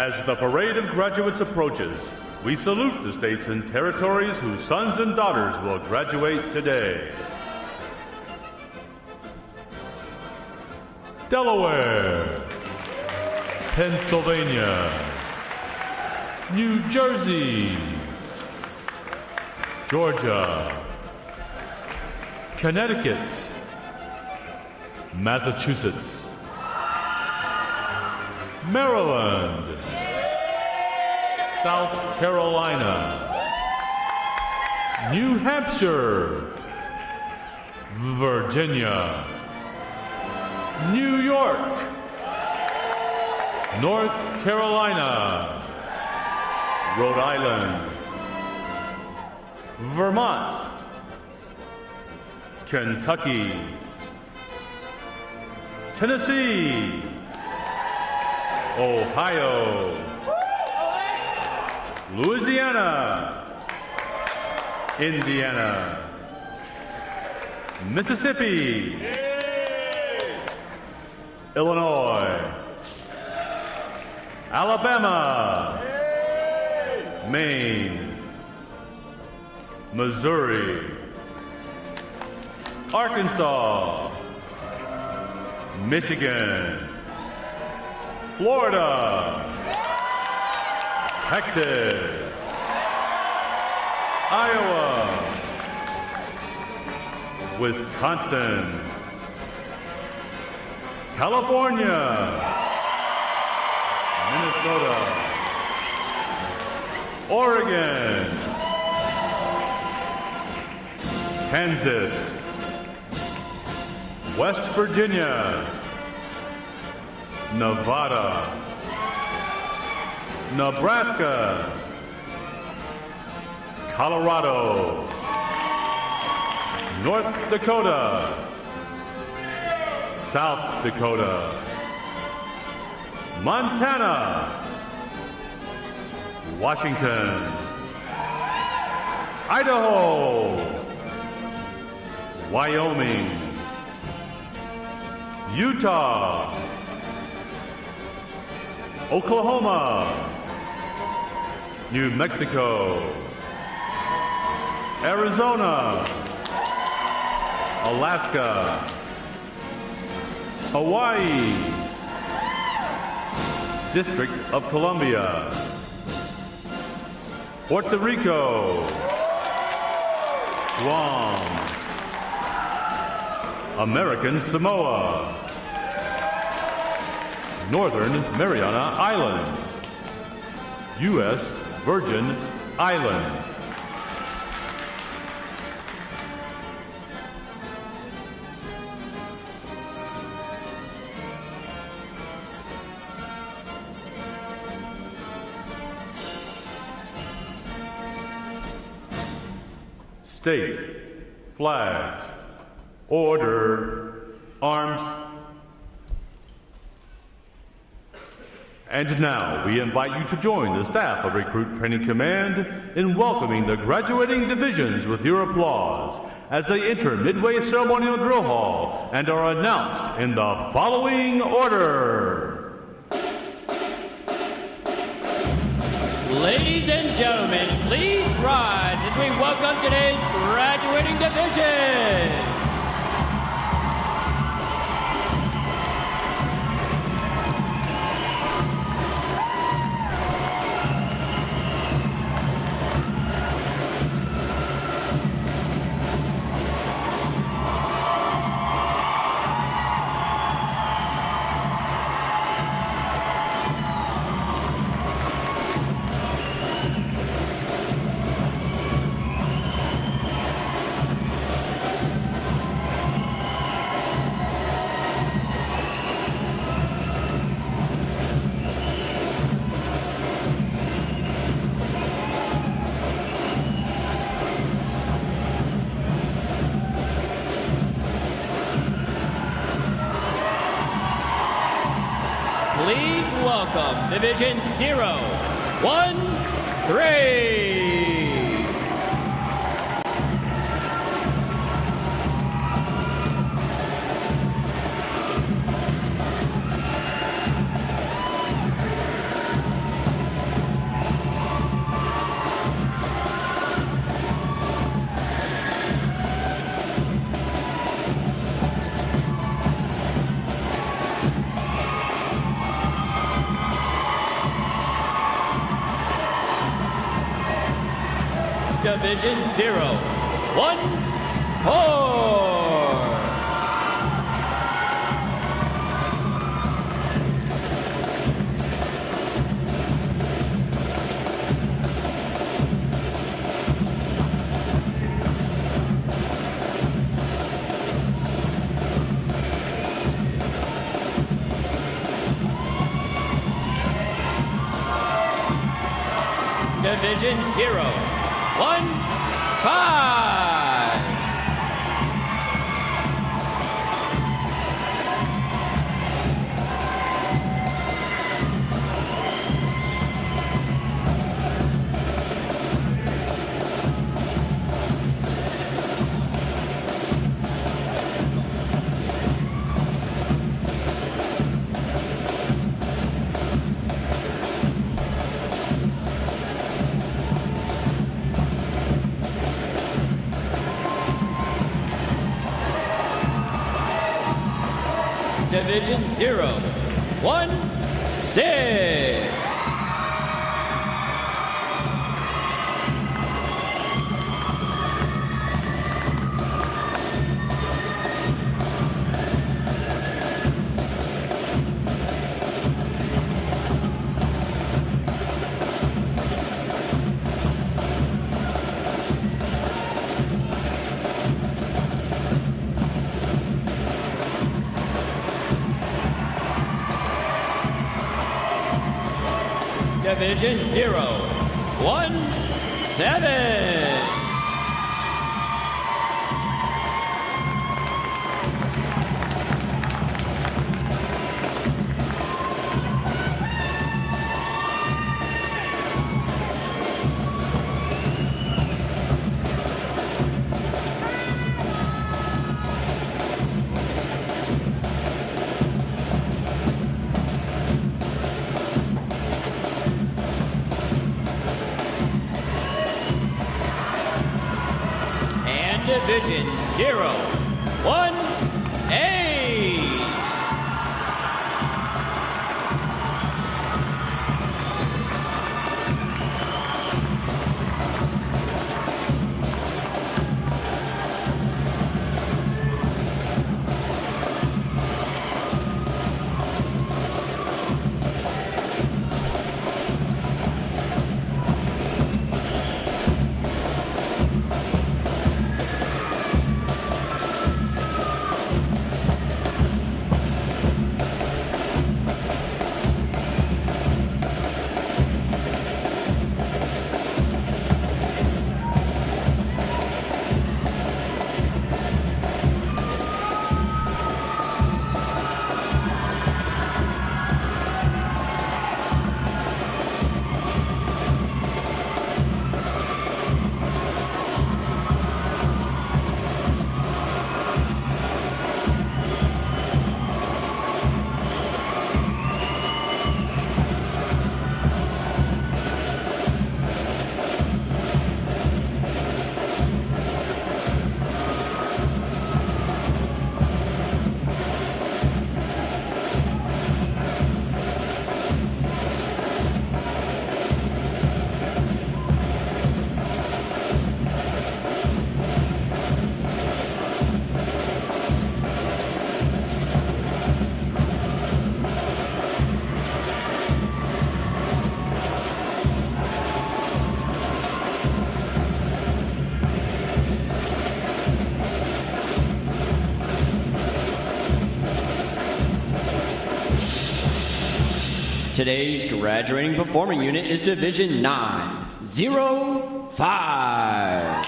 As the parade of graduates approaches, we salute the states and territories whose sons and daughters will graduate today. Delaware, Pennsylvania, New Jersey, Georgia, Connecticut, Massachusetts, Maryland, South Carolina, New Hampshire, Virginia, New York, North Carolina, Rhode Island, Vermont, Kentucky, Tennessee, Ohio, Louisiana, Indiana, Mississippi, Illinois, Alabama, Maine, Missouri, Arkansas, Michigan, Florida, Texas, Iowa, Wisconsin, California, Minnesota, Oregon, Kansas, West Virginia, Nevada, Nebraska, Colorado, North Dakota, South Dakota, Montana, Washington, Idaho, Wyoming, Utah, Oklahoma, New Mexico, Arizona, Alaska, Hawaii, District of Columbia, Puerto Rico, Guam, American Samoa, Northern Mariana Islands, U.S. Virgin Islands. State flags, order, arms. And now we invite you to join the staff of Recruit Training Command in welcoming the graduating divisions with your applause as they enter Midway Ceremonial Drill Hall and are announced in the following order. Ladies and gentlemen, please rise as we welcome today's graduating divisions. Please welcome Division 013. Division 014. Division 015. Division 016. Division 017. Division 018. Today's graduating performing unit is Division 905.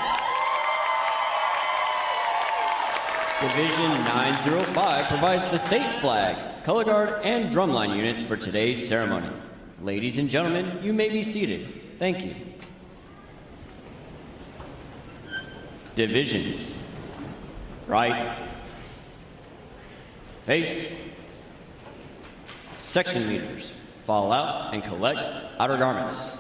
Division 905 provides the state flag, color guard, and drumline units for today's ceremony. Ladies and gentlemen, you may be seated. Thank you. Divisions. Right. Face. Section leaders. Fall out and collect outer garments.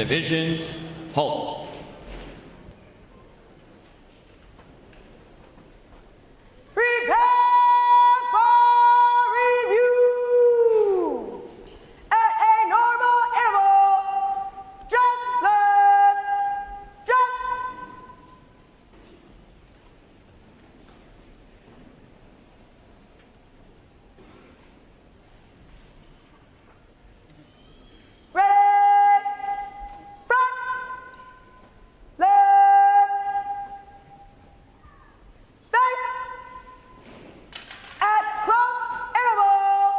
Divisions, halt. Prepare for review! At a normal interval, just left, just. Ready, front, left, face, at close interval,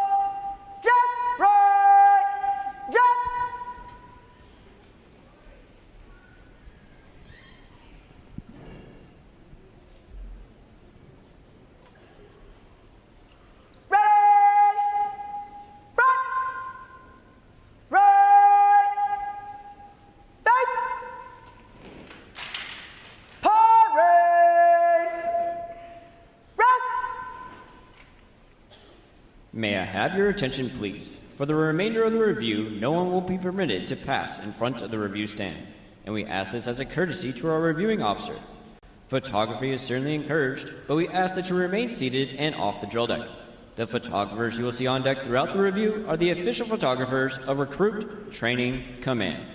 just right, just. Ready, front, right, face, parade, rest. May I have your attention, please? For the remainder of the review, no one will be permitted to pass in front of the review stand, and we ask this as a courtesy to our reviewing officer. Photography is certainly encouraged, but we ask that you remain seated and off the drill deck. The photographers you will see on deck throughout the review are the official photographers of Recruit Training Command.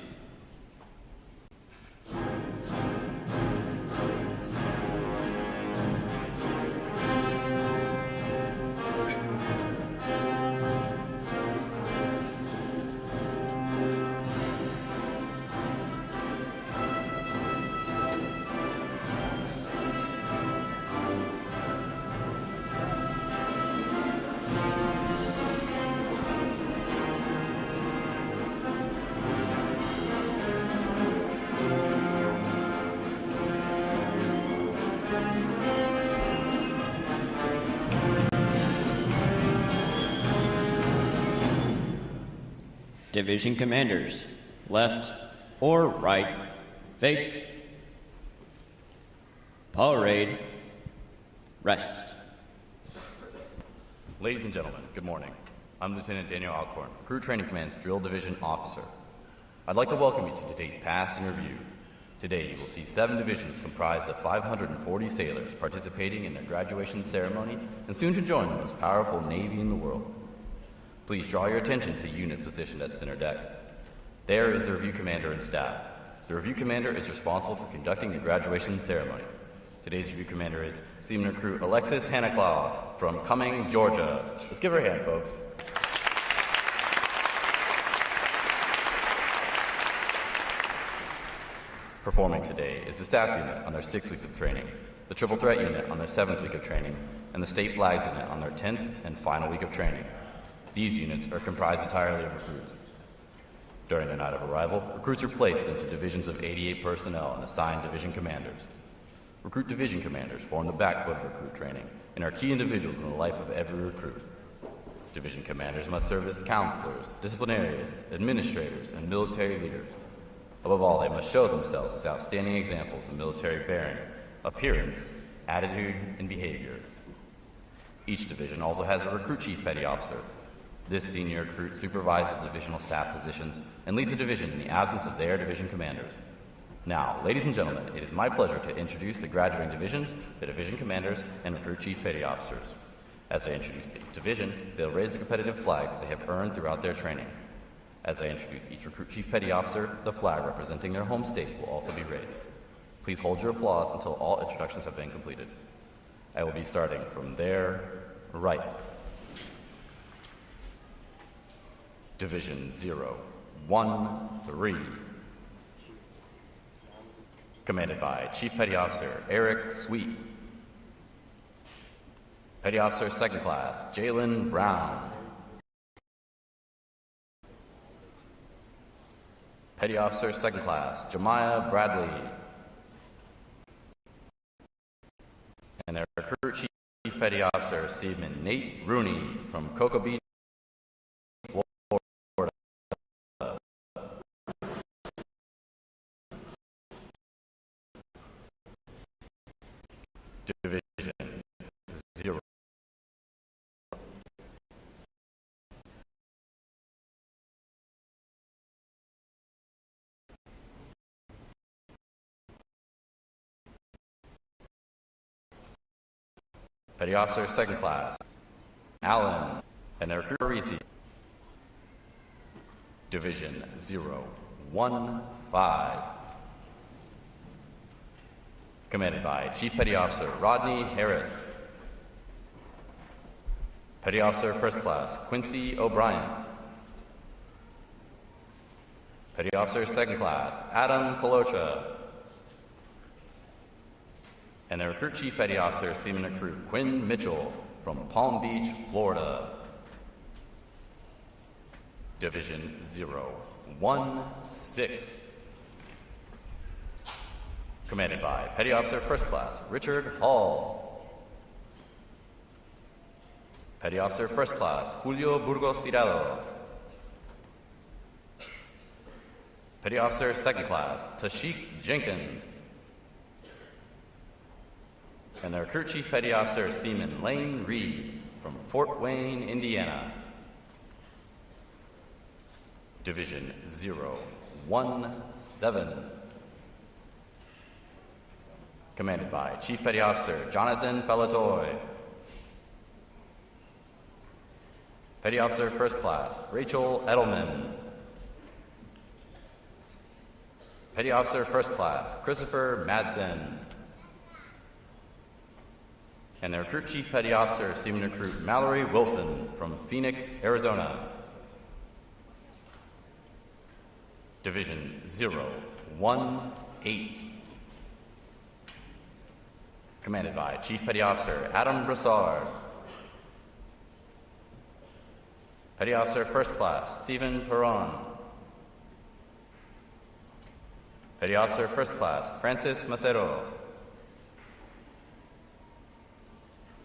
Division commanders, left or right, face, parade, rest. Ladies and gentlemen, good morning. I'm Lieutenant Daniel Alcorn, Recruit Training Command's Drill Division Officer. I'd like to welcome you to today's Pass and Review. Today you will see 7 divisions comprised of 540 sailors participating in their graduation ceremony and soon to join the most powerful Navy in the world. Please draw your attention to the unit positioned at center deck. There is the review commander and staff. The review commander is responsible for conducting the graduation ceremony. Today's review commander is Seaman Recruit Alexis Hannaclaw from Cumming, Georgia. Let's give her a hand, folks. Performing today is the staff unit on their 6th week of training, the Triple Threat unit on their 7th week of training, and the State Flags unit on their 10th and final week of training. These units are comprised entirely of recruits. During the night of arrival, recruits are placed into divisions of 88 personnel and assigned division commanders. Recruit division commanders form the backbone of recruit training and are key individuals in the life of every recruit. Division commanders must serve as counselors, disciplinarians, administrators, and military leaders. Above all, they must show themselves as outstanding examples of military bearing, appearance, attitude, and behavior. Each division also has a recruit chief petty officer. This senior recruit supervises divisional staff positions and leads the division in the absence of their division commanders. Now, ladies and gentlemen, it is my pleasure to introduce the graduating divisions, the division commanders, and recruit chief petty officers. As I introduce the division, they'll raise the competitive flags that they have earned throughout their training. As I introduce each recruit chief petty officer, the flag representing their home state will also be raised. Please hold your applause until all introductions have been completed. I will be starting from their right. Division 013, commanded by Chief Petty Officer Eric Sweet. Petty Officer 2nd Class Jalen Brown. Petty Officer 2nd Class Jemiah Bradley. And their recruit Chief Petty Officer Seaman Nate Rooney from Cocoa Beach, Florida. Division 0. Petty Officer Second Class Allen, and their recruit Parisi. Division 015, commanded by Chief Petty Officer Rodney Harris. Petty Officer First Class Quincy O'Brien. Petty Officer Second Class Adam Colocha. And the Recruit Chief Petty Officer Seaman Recruit Quinn Mitchell from Palm Beach, Florida. Division 016, commanded by Petty Officer First Class Richard Hall. Petty Officer First Class Julio Burgos Tirado. Petty Officer Second Class Tashik Jenkins. And the Recruit Chief Petty Officer Seaman Lane Reed from Fort Wayne, Indiana. Division 017, commanded by Chief Petty Officer Jonathan Falatoy. Petty Officer First Class Rachel Edelman. Petty Officer First Class Christopher Madsen. And the Recruit Chief Petty Officer Seaman Recruit Mallory Wilson from Phoenix, Arizona. Division 018, commanded by Chief Petty Officer Adam Broussard. Petty Officer First Class Stephen Perron. Petty Officer First Class Francis Macero.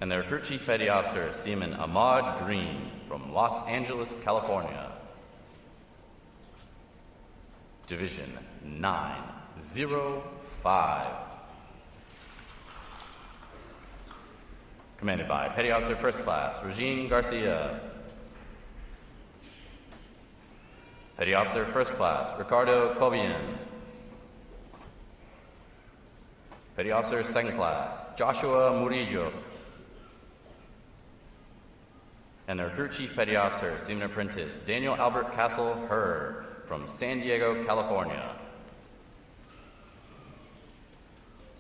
And the Recruit Chief Petty Officer Seaman Ahmad Green from Los Angeles, California. Division 905, commanded by Petty Officer First Class Regine Garcia. Petty Officer First Class Ricardo Cobian. Petty Officer Second Class Joshua Murillo. And the Recruit Chief Petty Officer Seaman Apprentice Daniel Albert Castle Herr from San Diego, California.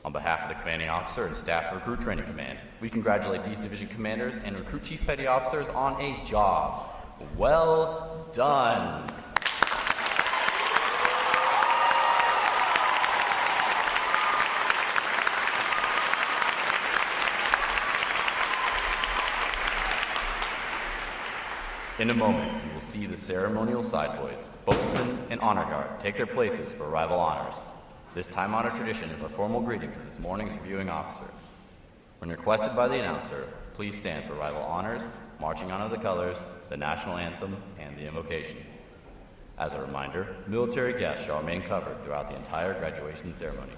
On behalf of the Commanding Officer and staff of Recruit Training Command, we congratulate these division commanders and Recruit Chief Petty Officers on a job well done. In a moment, you will see the ceremonial side boys, boatswain, and honor guard take their places for arrival honors. This time-honored tradition is a formal greeting to this morning's reviewing officers. When requested by the announcer, please stand for arrival honors, marching honor the colors, the national anthem, and the invocation. As a reminder, military guests shall remain covered throughout the entire graduation ceremony.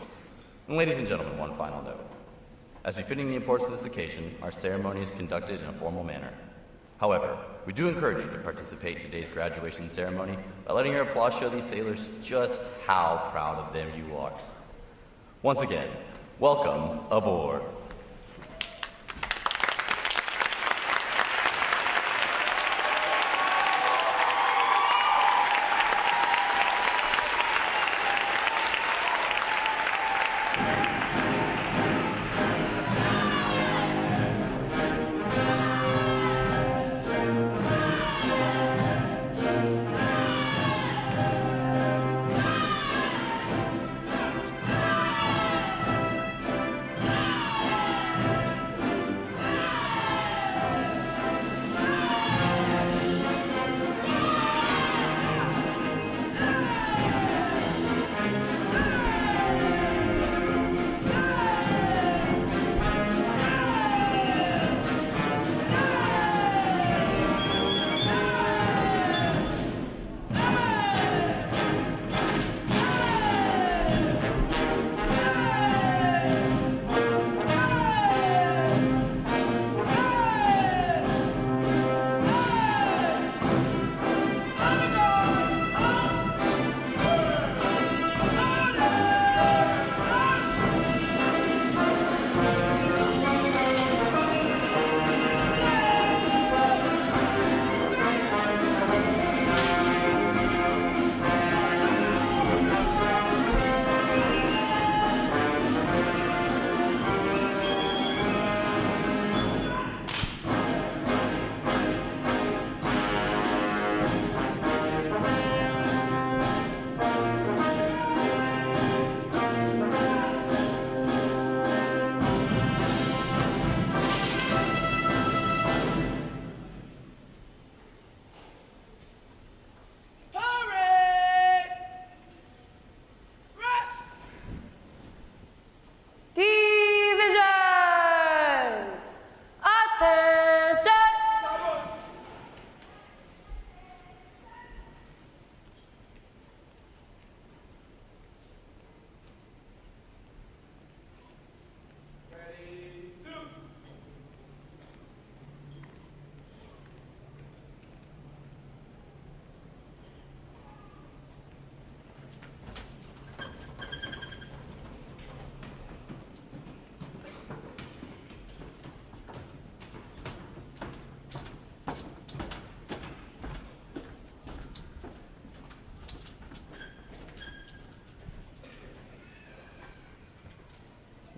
And ladies and gentlemen, one final note. As befitting the importance of this occasion, our ceremony is conducted in a formal manner. However, we do encourage you to participate in today's graduation ceremony by letting your applause show these sailors just how proud of them you are. Once again, welcome aboard.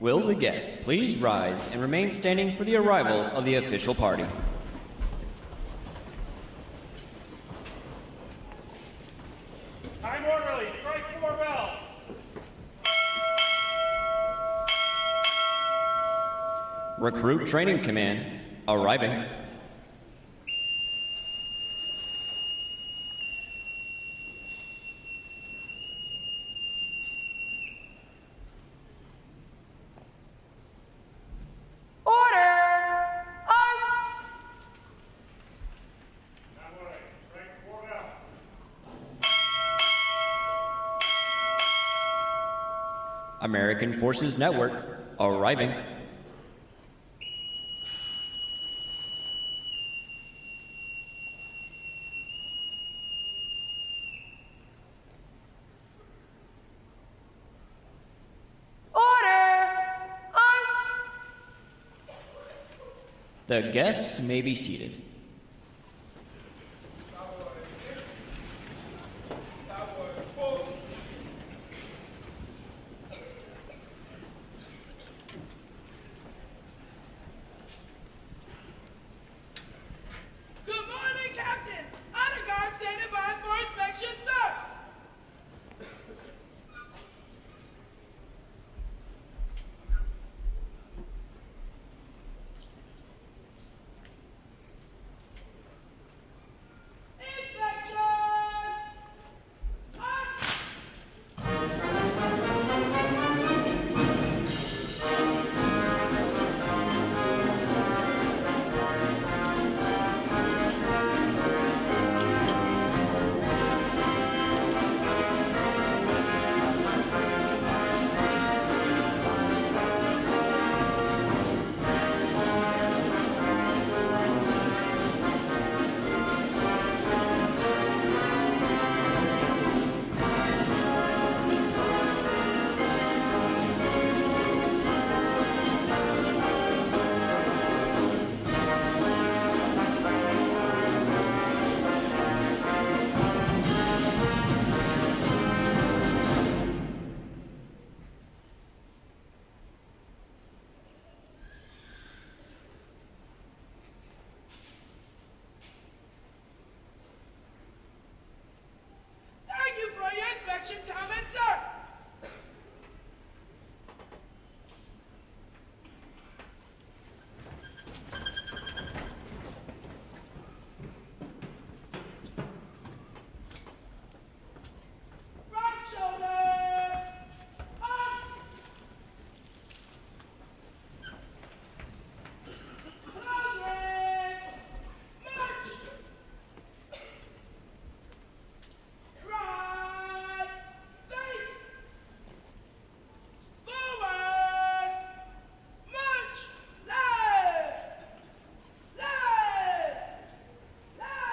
Will the guests please rise and remain standing for the arrival of the official party? Time orderly, strike 4 bell. Recruit Training Command arriving. American Forces Network arriving. The guests may be seated. Good morning, Captain. Honor guard standing by for inspection, sir. Comment, sir. Right shoulder. Up. Progress. March. Right. Face. Forward. March. Left. Left. Left. Left.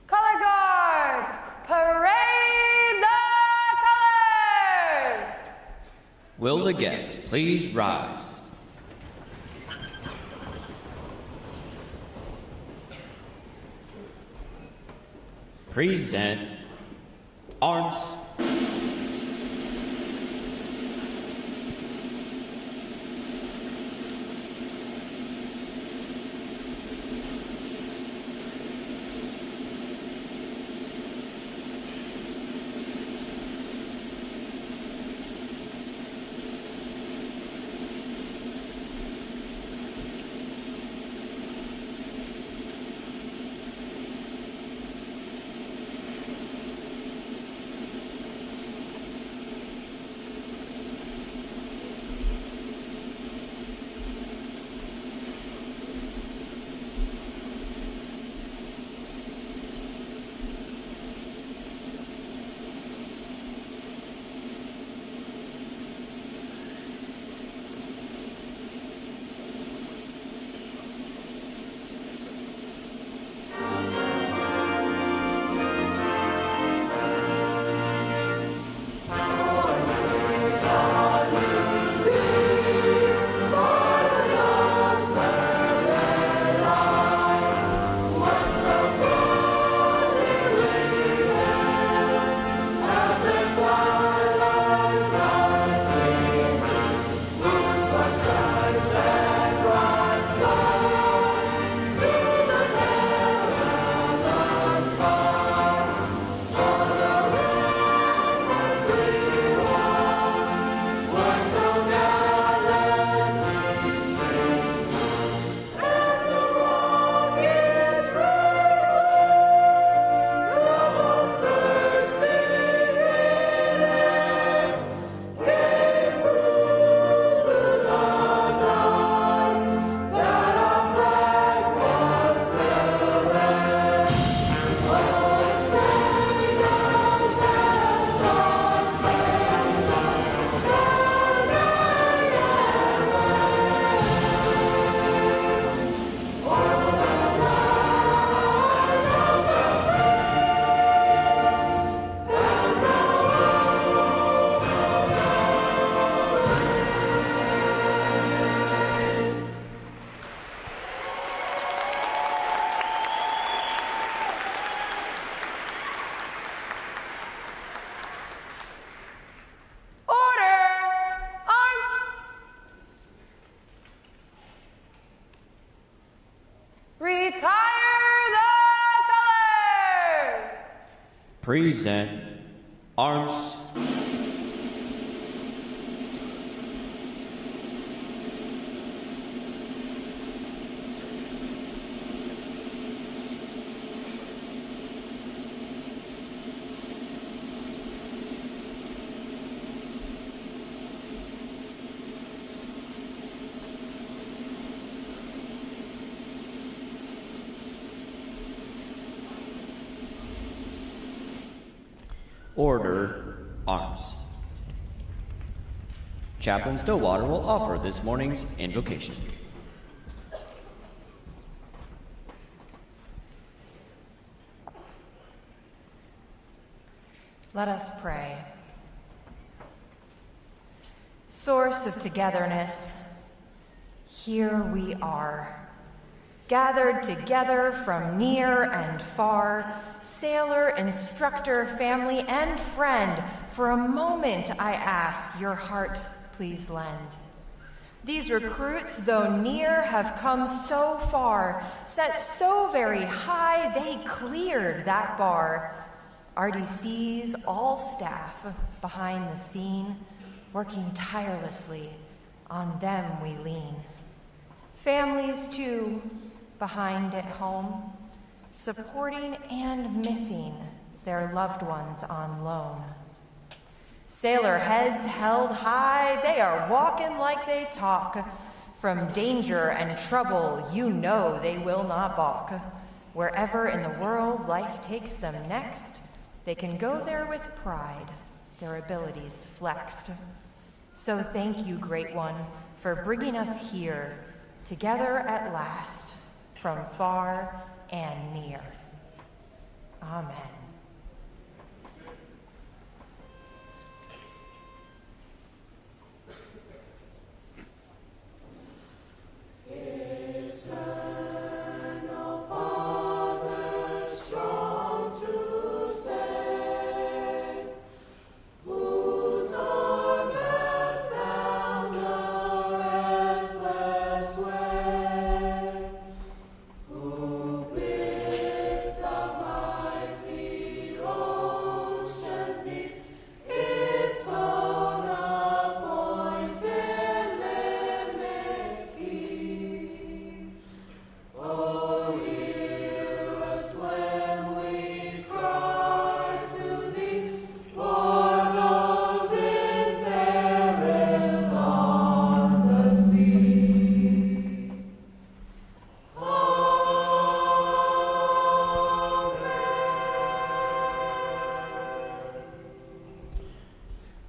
Color guard, parade the colors. Will the guests please rise? Present arms. Present. Arms. Order. Arms. Chaplain Stillwater will offer this morning's invocation. Let us pray. Source of togetherness, here we are, gathered together from near and far, sailor, instructor, family, and friend. For a moment, I ask, your heart please lend. These recruits, though near, have come so far, set so very high, they cleared that bar. RDC's all staff behind the scene, working tirelessly, on them we lean. Families, too, behind at home, supporting and missing their loved ones on loan. Sailor heads held high, they are walking like they talk. From danger and trouble, you know they will not balk. Wherever in the world life takes them next, they can go there with pride, their abilities flexed. So thank you, Great One, for bringing us here, together at last, from far and near. Amen.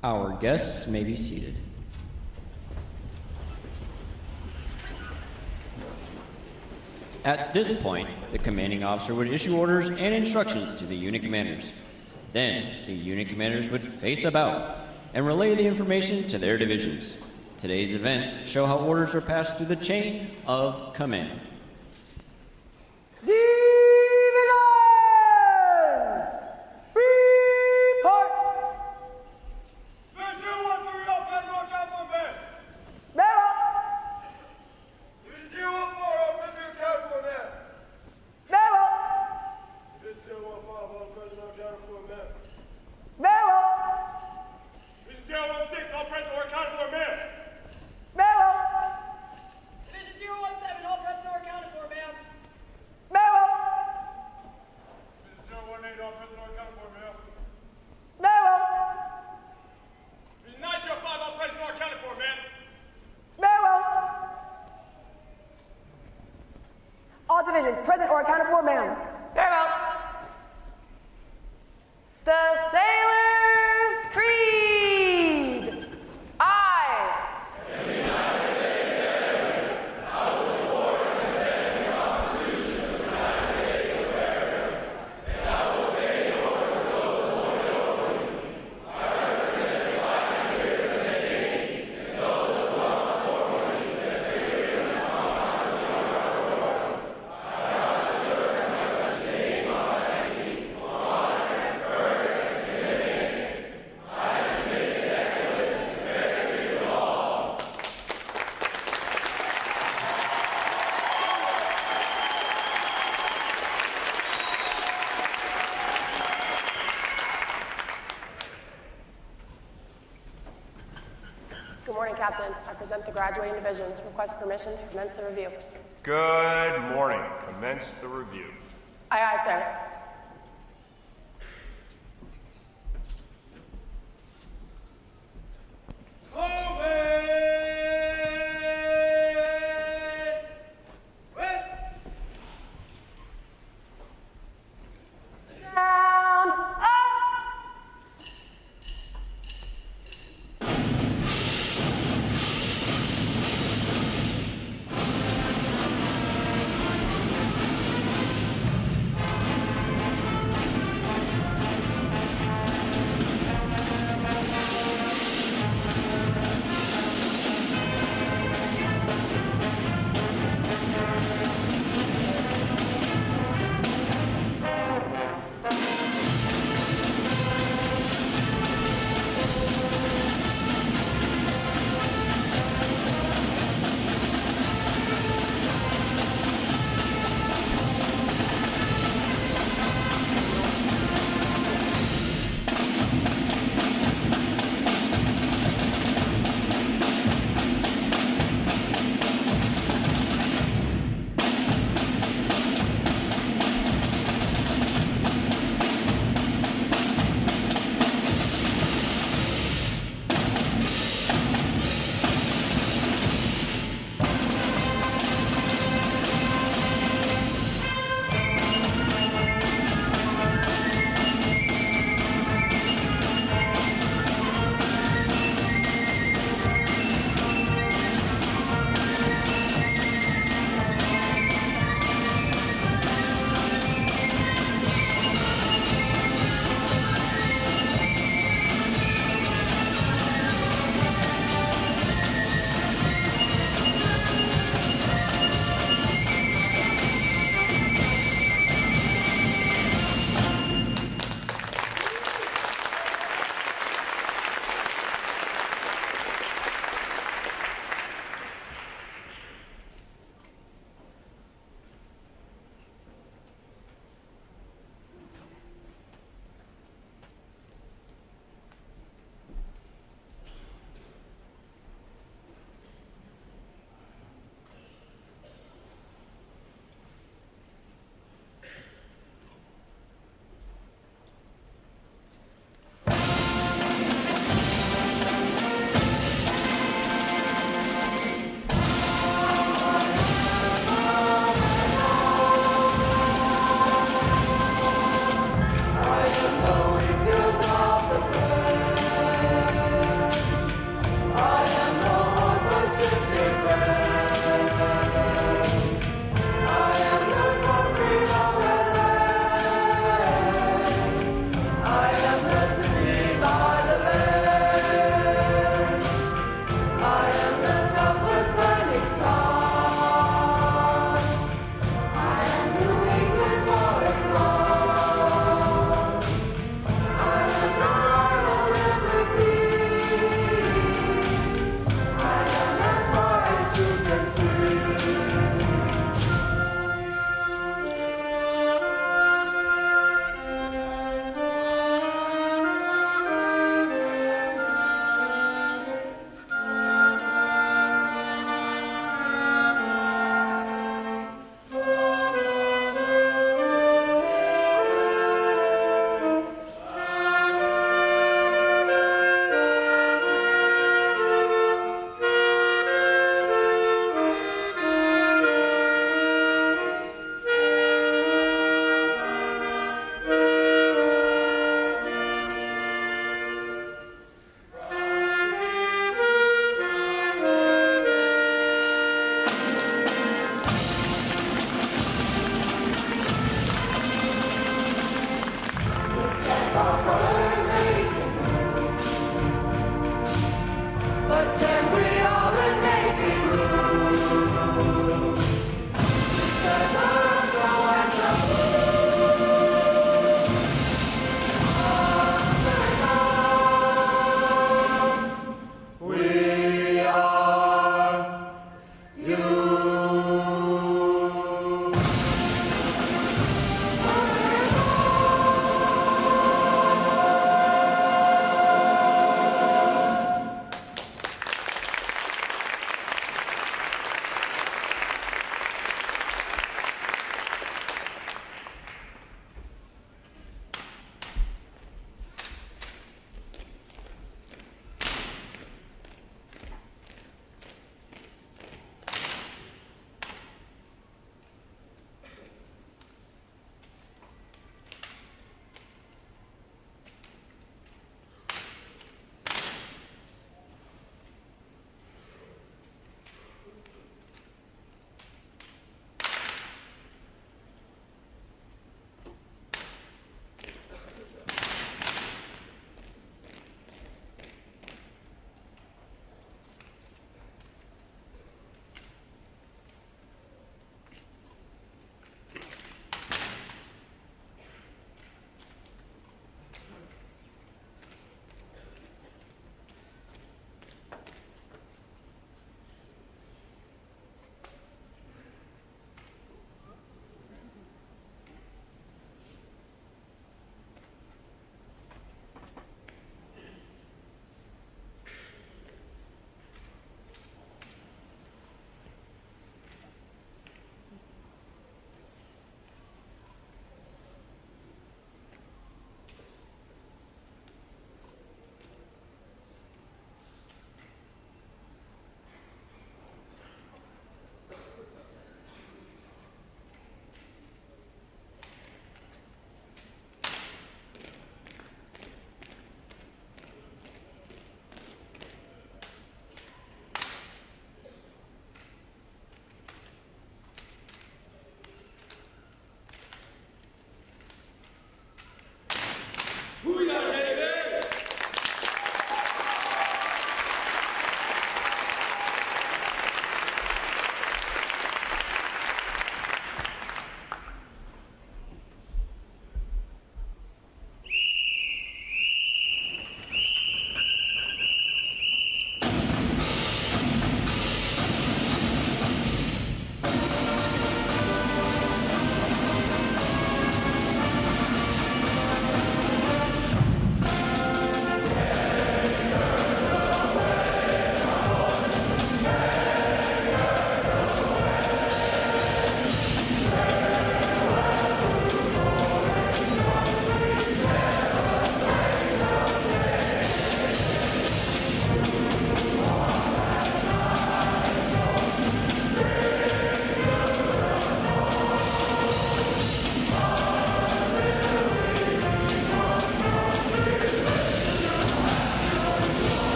Our guests may be seated. At this point, the commanding officer would issue orders and instructions to the unit commanders. Then, the unit commanders would face about and relay the information to their divisions. Today's events show how orders are passed through the chain of command. Division 017, all present or Good morning, Captain. I present the graduating divisions. Request permission to commence the review. Good morning. Commence the review. Aye, aye, sir. Down, up!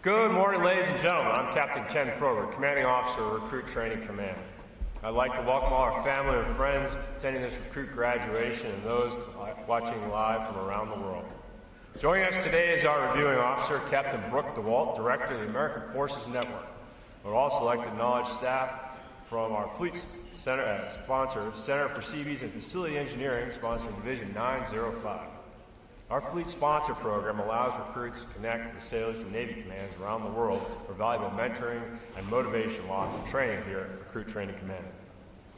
Good morning, ladies and gentlemen. I'm Captain Ken Frober, Commanding Officer of Recruit Training Command. I'd like to welcome all our family and friends attending this recruit graduation and those watching live from around the world. Joining us today is our reviewing officer, Captain Brooke DeWalt, Director of the American Forces Network. I would also like to acknowledge staff from our Fleet Center sponsor, Center for Seabees and Facility Engineering, sponsoring Division 905. Our fleet sponsor program allows recruits to connect with sailors from Navy commands around the world for valuable mentoring and motivation while training here at Recruit Training Command.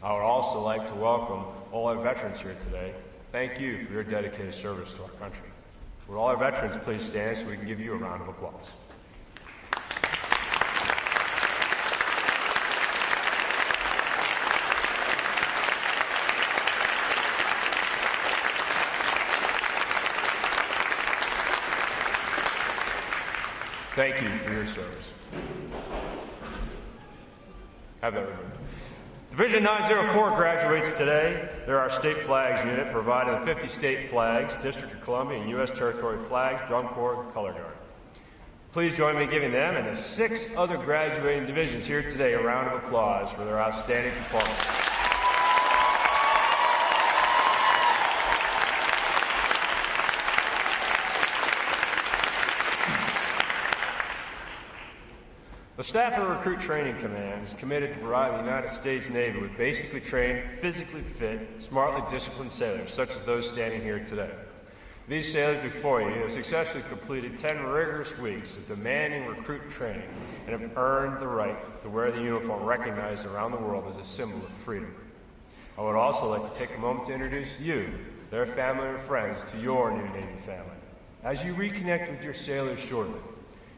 I would also like to welcome all our veterans here today. Thank you for your dedicated service to our country. Would all our veterans please stand so we can give you a round of applause. Thank you for your service. Have that removed. Division 904 graduates today. They're our state flags unit, providing the 50 state flags, District of Columbia and U.S. territory flags, drum corps, and color guard. Please join me in giving them and the 6 other graduating divisions here today a round of applause for their outstanding performance. The staff of Recruit Training Command is committed to providing the United States Navy with basically trained, physically fit, smartly disciplined sailors, such as those standing here today. These sailors before you have successfully completed 10 rigorous weeks of demanding recruit training and have earned the right to wear the uniform recognized around the world as a symbol of freedom. I would also like to take a moment to introduce you, their family and friends, to your new Navy family. As you reconnect with your sailors shortly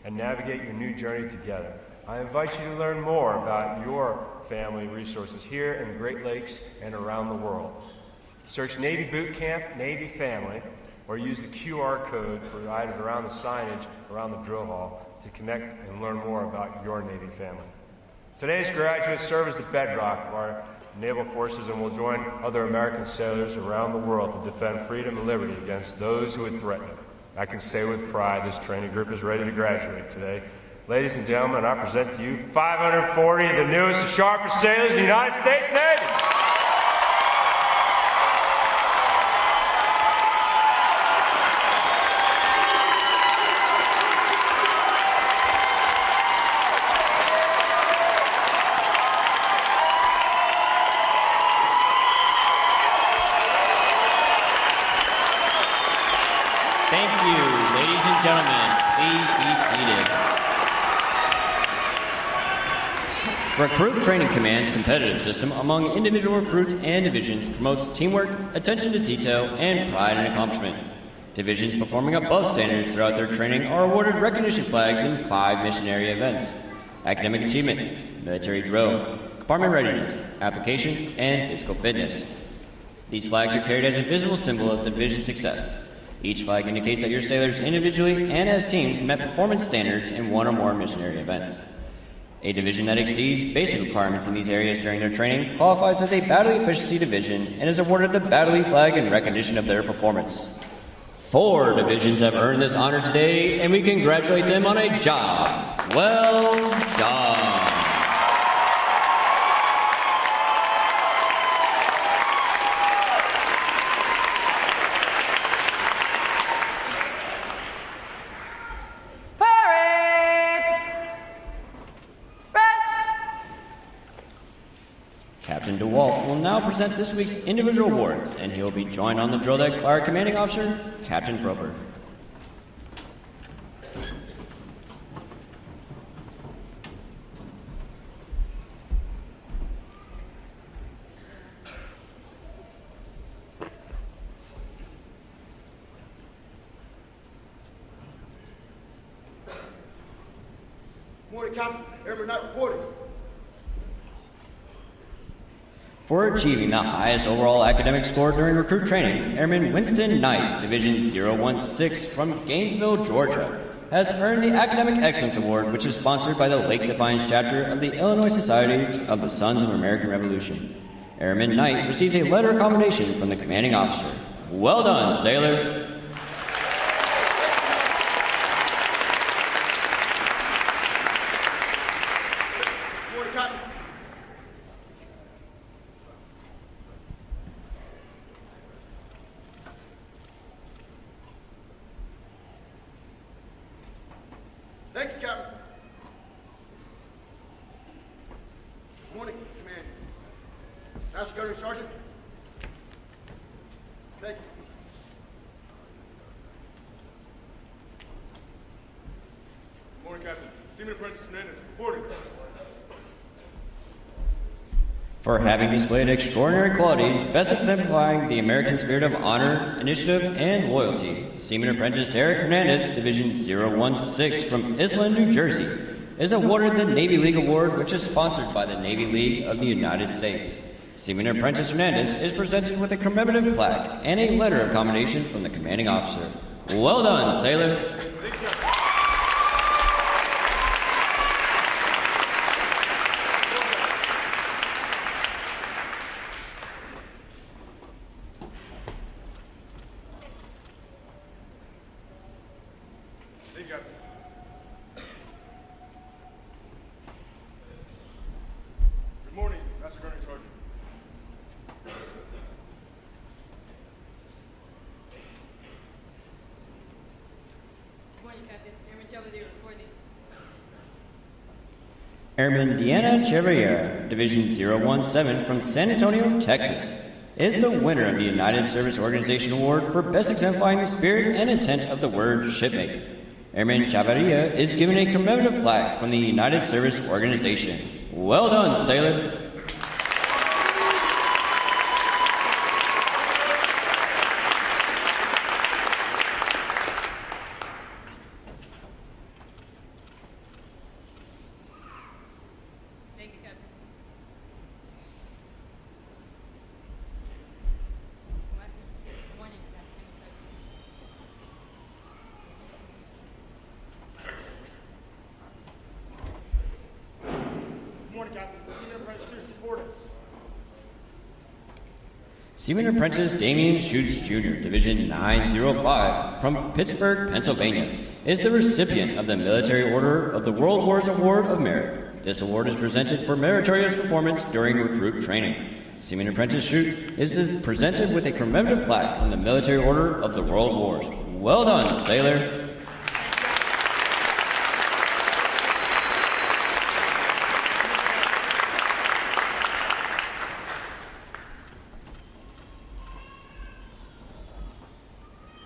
and navigate your new journey together, I invite you to learn more about your family resources here in Great Lakes and around the world. Search Navy Boot Camp, Navy Family, or use the QR code provided around the signage around the drill hall to connect and learn more about your Navy family. Today's graduates serve as the bedrock of our naval forces and will join other American sailors around the world to defend freedom and liberty against those who would threaten it. I can say with pride this training group is ready to graduate today. Ladies and gentlemen, I present to you 540 of the newest and sharpest sailors in the United States Navy. Thank you, ladies and gentlemen. Please be seated. Recruit Training Command's competitive system among individual recruits and divisions promotes teamwork, attention to detail, and pride in accomplishment. Divisions performing above standards throughout their training are awarded recognition flags in 5 missionary events: academic achievement, military drill, compartment readiness, applications, and physical fitness. These flags are carried as a visible symbol of division success. Each flag indicates that your sailors individually and as teams met performance standards in 1 or more missionary events. A division that exceeds basic requirements in these areas during their training qualifies as a battle efficiency division and is awarded the Battle Flag in recognition of their performance. 4 divisions have earned this honor today, and we congratulate them on a job well done. Captain DeWalt will now present this week's individual awards, and he will be joined on the drill deck by our commanding officer, Captain Frober. Morning, Captain. Airman not reporting. For achieving the highest overall academic score during recruit training, Airman Winston Knight, Division 016 from Gainesville, Georgia, has earned the Academic Excellence Award, which is sponsored by the Lake Defiance chapter of the Illinois Society of the Sons of American Revolution. Airman Knight receives a letter of commendation from the commanding officer. Well done, sailor. Thank you, Captain. Good morning, Command. Master Gunnery Sergeant. Thank you. Good morning, Captain. Seaman Apprentice Fernandez, reporting. For having displayed extraordinary qualities, best exemplifying the American spirit of honor, initiative, and loyalty, Seaman Apprentice Derek Hernandez, Division 016 from Island, New Jersey, is awarded the Navy League Award, which is sponsored by the Navy League of the United States. Seaman Apprentice Hernandez is presented with a commemorative plaque and a letter of commendation from the commanding officer. Well done, sailor. Good morning, Master Gunnery Sergeant. Good morning, Captain. Airman Chevalier reporting. Airman Deanna Chevalier, Division 017 from San Antonio, Texas, is the winner of the United Service Organization Award for best exemplifying the spirit and intent of the word shipmate. Airman Chevalier is given a commemorative plaque from the United Service Organization. Well done, sailor. Thank you, Captain. Good morning, Master Good morning, Captain. Seaman Apprentice Shoots reporting. Seaman Apprentice Damian Schutz Jr., Division 905 from Pittsburgh, Pennsylvania, is the recipient of the Military Order of the World Wars Award of Merit. This award is presented for meritorious performance during recruit training. Seaman Apprentice Schutz is presented with a commemorative plaque from the Military Order of the World Wars. Well done, sailor.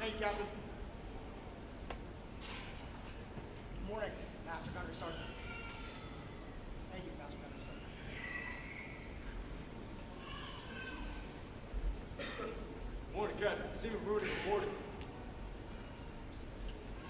Thank you, Captain. Good morning, Master Gunnery Sergeant. Thank you, Master Gunnery Sergeant. Good morning, Captain. Seaman Rudy reporting.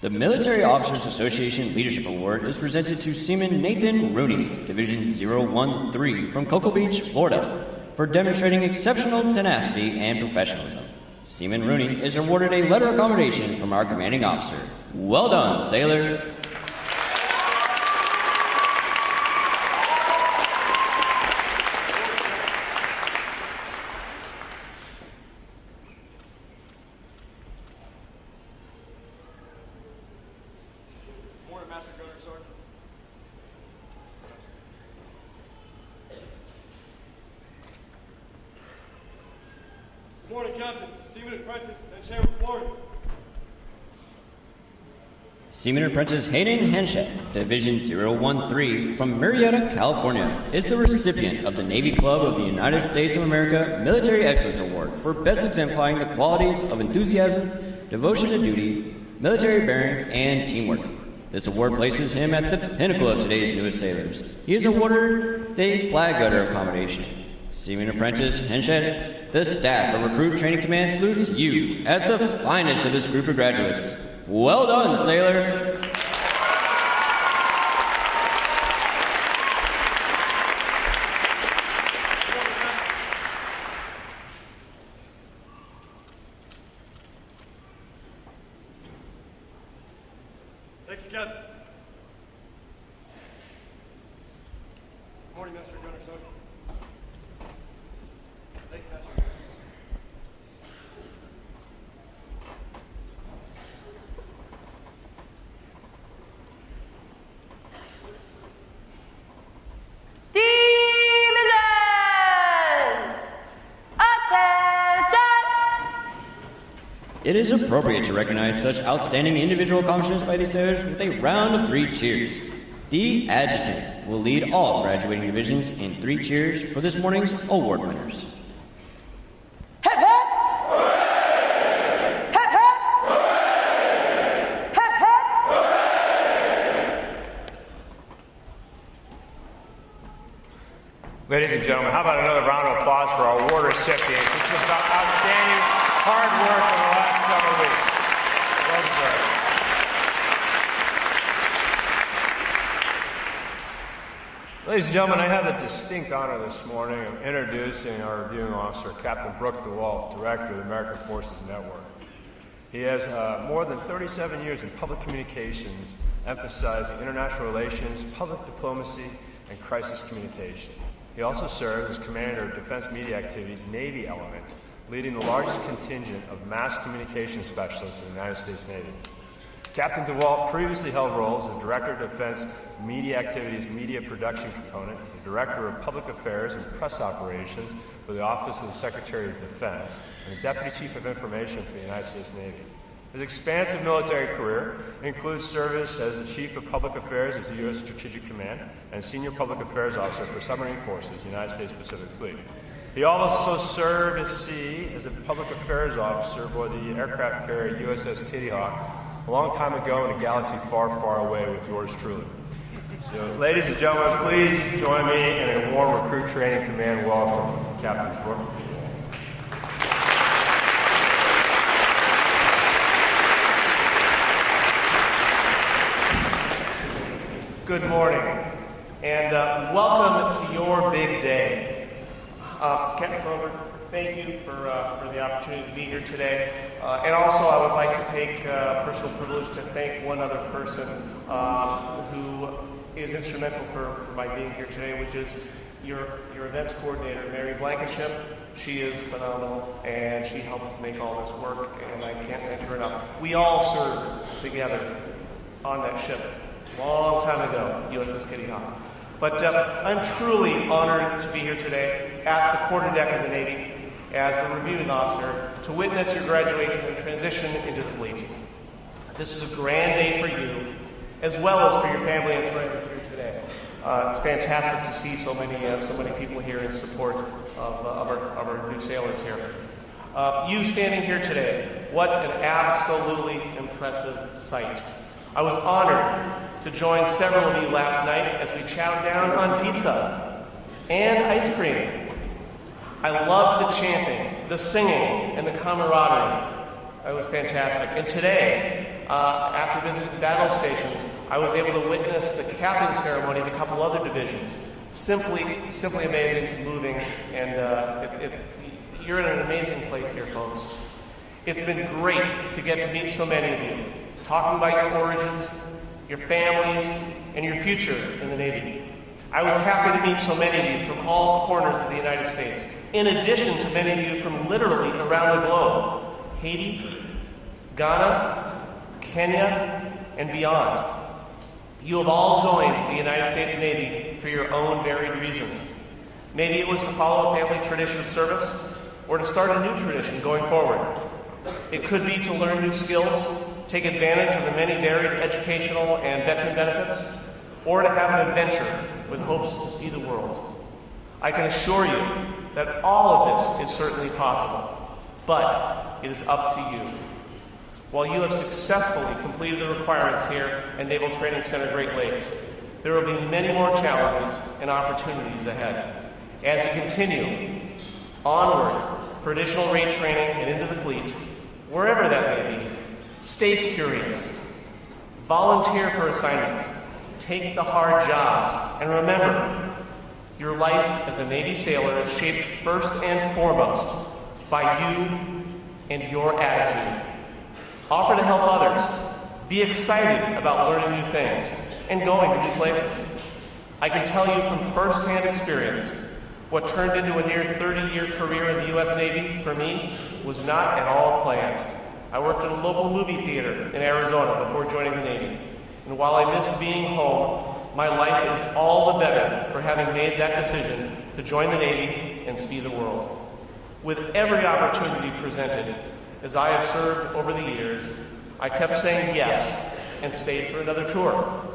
The Military Officers Association Leadership Award is presented to Seaman Nathan Rooney, Division 013 from Cocoa Beach, Florida, for demonstrating exceptional tenacity and professionalism. Seaman Rooney is awarded a letter of commendation from our commanding officer. Well done, sailor. Good morning, Master Gunnery Sergeant. Good morning, Captain. Seaman Apprentice and Sheriff reporting. Seaman Apprentice Hayden Henshaw, Division 013 from Murrieta, California, is the recipient of the Navy Club of the United States of America Military Excellence Award for best exemplifying the qualities of enthusiasm, devotion to duty, military bearing, and teamwork. This award places him at the pinnacle of today's newest sailors. He is awarded the Flag Letter of Commendation. Seaman Apprentice Henshaw, the staff of Recruit Training Command salutes you as the finest of this group of graduates. Well done, sailor. Thank you, Captain. Good morning, Master Gunnery Sergeant. Thank you, Master. Divisions! Attention! it is appropriate to recognize such outstanding individual accomplishments by these sailors with a round of 3 cheers. The adjutant will lead all graduating divisions in 3 cheers for this morning's award winners. Hep, hep! Hooray! Hep, hep! Hooray! Hep, hep! Hooray! Ladies and gentlemen, how about another round of applause for our award recipients? This is outstanding hard work in the last several weeks. Well deserved. Ladies and gentlemen, I have the distinct honor this morning of introducing our reviewing officer, Captain Brooke DeWalt, Director of the American Forces Network. He has more than 37 years in public communications, emphasizing international relations, public diplomacy, and crisis communication. He also served as Commander of Defense Media Activities Navy Element, leading the largest contingent of mass communication specialists in the United States Navy. Captain DeWalt previously held roles as Director of Defense Media Activities Media Production Component, the Director of Public Affairs and Press Operations for the Office of the Secretary of Defense, and the Deputy Chief of Information for the United States Navy. His expansive military career includes service as the Chief of Public Affairs at the U.S. Strategic Command and Senior Public Affairs Officer for Submarine Forces, United States Pacific Fleet. He also served at sea as a Public Affairs Officer aboard the aircraft carrier USS Kitty Hawk a long time ago in a galaxy far, far away with yours truly. So, ladies and gentlemen, please join me in a warm Recruit Training Command welcome to Captain Brooke. Good morning, and welcome to your big day. Captain Grover, thank you for the opportunity to be here today. And also, I would like to take personal privilege to thank one other person who is instrumental for my being here today, which is your events coordinator, Mary Blankenship. She is phenomenal, and she helps make all this work, and I can't thank her enough. We all served together on that ship. Long time ago, USS Kitty Hawk. But I'm truly honored to be here today at the quarterdeck of the Navy as the reviewing officer to witness your graduation and transition into the fleet. This is a grand day for you, as well as for your family and friends here today. It's fantastic to see so many people here in support of our new sailors here. You standing here today, what an absolutely impressive sight. I was honored to join several of you last night as we chowed down on pizza and ice cream. I loved the chanting, the singing, and the camaraderie. It was fantastic. And today, after visiting battle stations, I was able to witness the capping ceremony of a couple other divisions. Simply amazing, moving, and you're in an amazing place here, folks. It's been great to get to meet so many of you, talking about your origins, your families, and your future in the Navy. I was happy to meet so many of you from all corners of the United States, in addition to many of you from literally around the globe, Haiti, Ghana, Kenya, and beyond. You have all joined the United States Navy for your own varied reasons. Maybe it was to follow a family tradition of service, or to start a new tradition going forward. It could be to learn new skills, take advantage of the many varied educational and veteran benefits, or to have an adventure with hopes to see the world. I can assure you that all of this is certainly possible, but it is up to you. While you have successfully completed the requirements here at Naval Training Center Great Lakes, there will be many more challenges and opportunities ahead. As you continue onward for additional rate training and into the fleet, wherever that may be, stay curious, volunteer for assignments, take the hard jobs, and remember, your life as a Navy sailor is shaped first and foremost by you and your attitude. Offer to help others, be excited about learning new things, and going to new places. I can tell you from first-hand experience, what turned into a near 30-year career in the U.S. Navy, for me, was not at all planned. I worked at a local movie theater in Arizona before joining the Navy. And while I missed being home, my life is all the better for having made that decision to join the Navy and see the world. With every opportunity presented, as I have served over the years, I kept saying yes and stayed for another tour.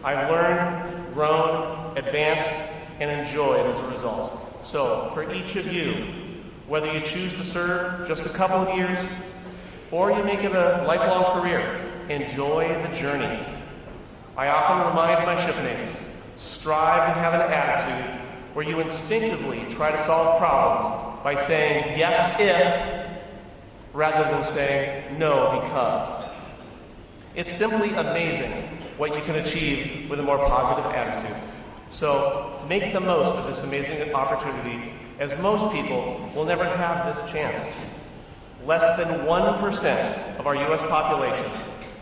I've learned, grown, advanced, and enjoyed as a result. So, for each of you, whether you choose to serve just a couple of years or you make it a lifelong career, enjoy the journey. I often remind my shipmates, strive to have an attitude where you instinctively try to solve problems by saying yes if rather than saying no because. It's simply amazing what you can achieve with a more positive attitude. So make the most of this amazing opportunity, as most people will never have this chance. Less than 1% of our U.S. population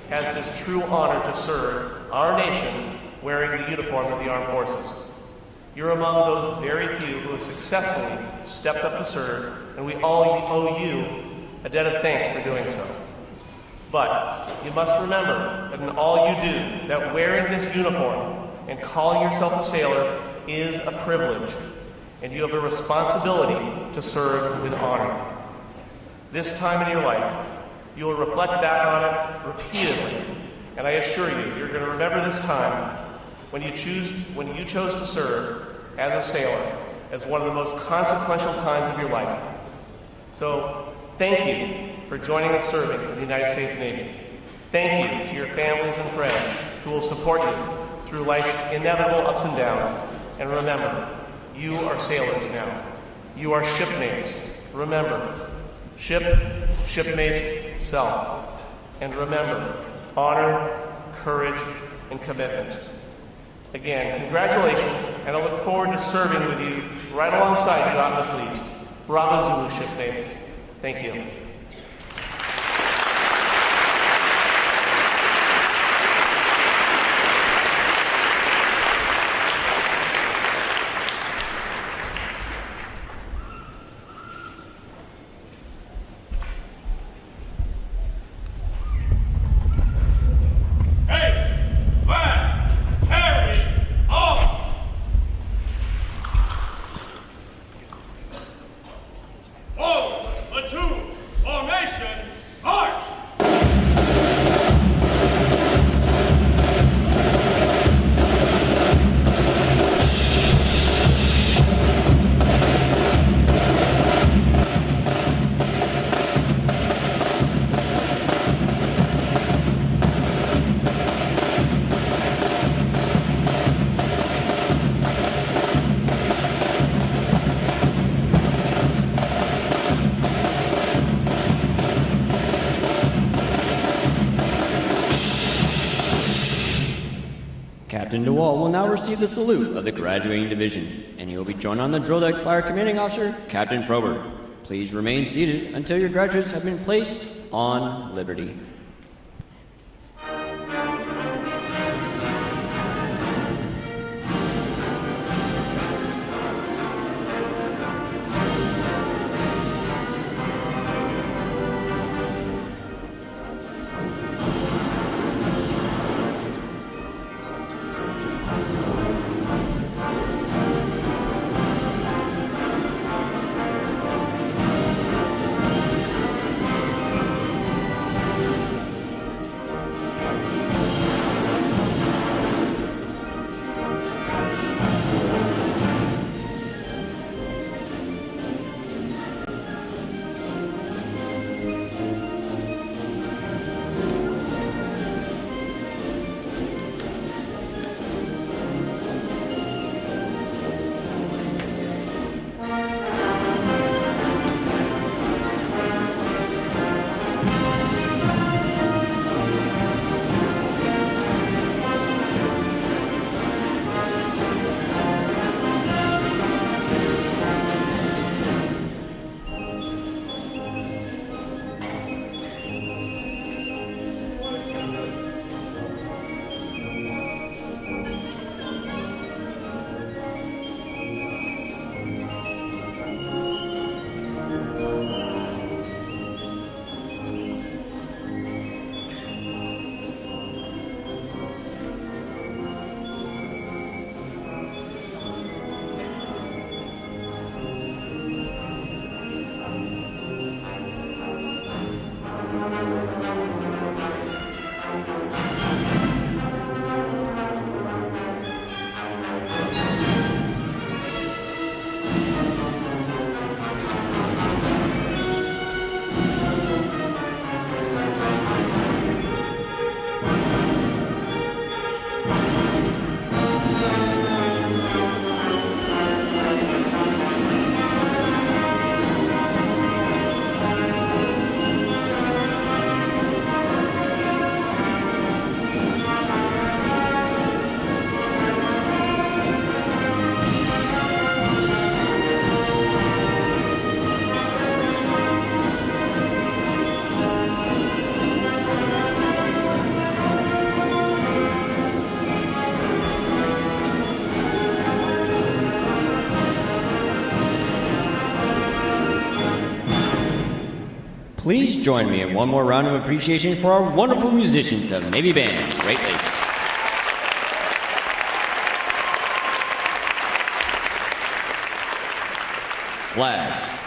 has this true honor to serve our nation wearing the uniform of the armed forces. You're among those very few who have successfully stepped up to serve, and we all owe you a debt of thanks for doing so. But you must remember that in all you do, that wearing this uniform and calling yourself a sailor is a privilege, and you have a responsibility to serve with honor. This time in your life, you will reflect back on it repeatedly, and I assure you, you're going to remember this time when you chose to serve as a sailor as one of the most consequential times of your life. So, thank you for joining and serving in the United States Navy. Thank you to your families and friends who will support you through life's inevitable ups and downs. And remember, you are sailors now. You are shipmates. Remember, ship, shipmate, self. And remember, honor, courage, and commitment. Again, congratulations, and I look forward to serving with you right alongside you out in the fleet. Bravo Zulu, shipmates. Thank you. Captain DeWall will now receive the salute of the graduating divisions, and he will be joined on the drill deck by our commanding officer, Captain Frober. Please remain seated until your graduates have been placed on liberty. Please join me in one more round of appreciation for our wonderful musicians of Navy Band, Great Lakes. Flags.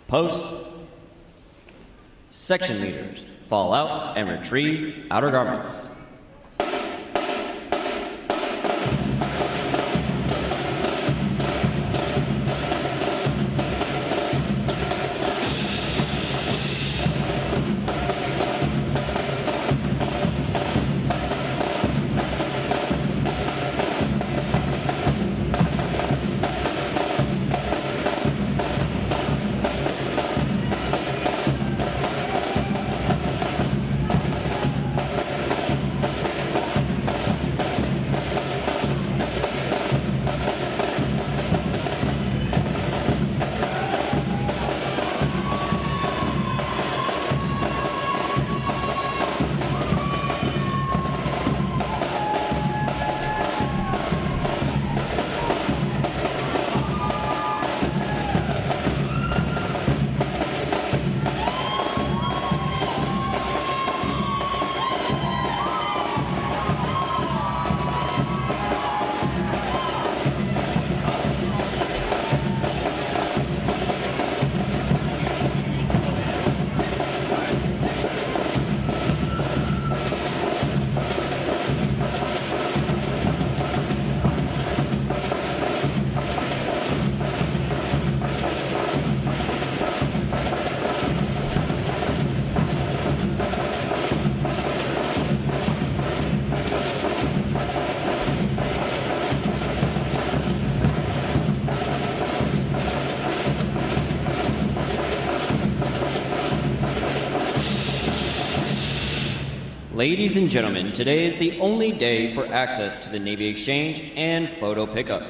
Post. Section leaders, fall out and retrieve outer garments. Ladies and gentlemen, today is the only day for access to the Navy Exchange and photo pickup.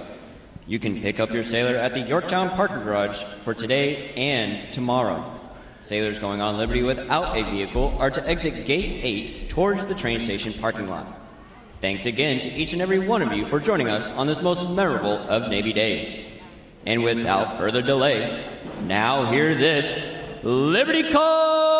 You can pick up your sailor at the Yorktown parking garage for today and tomorrow. Sailors going on liberty without a vehicle are to exit Gate 8 towards the train station parking lot. Thanks again to each and every one of you for joining us on this most memorable of Navy days. And without further delay, now hear this Liberty Call!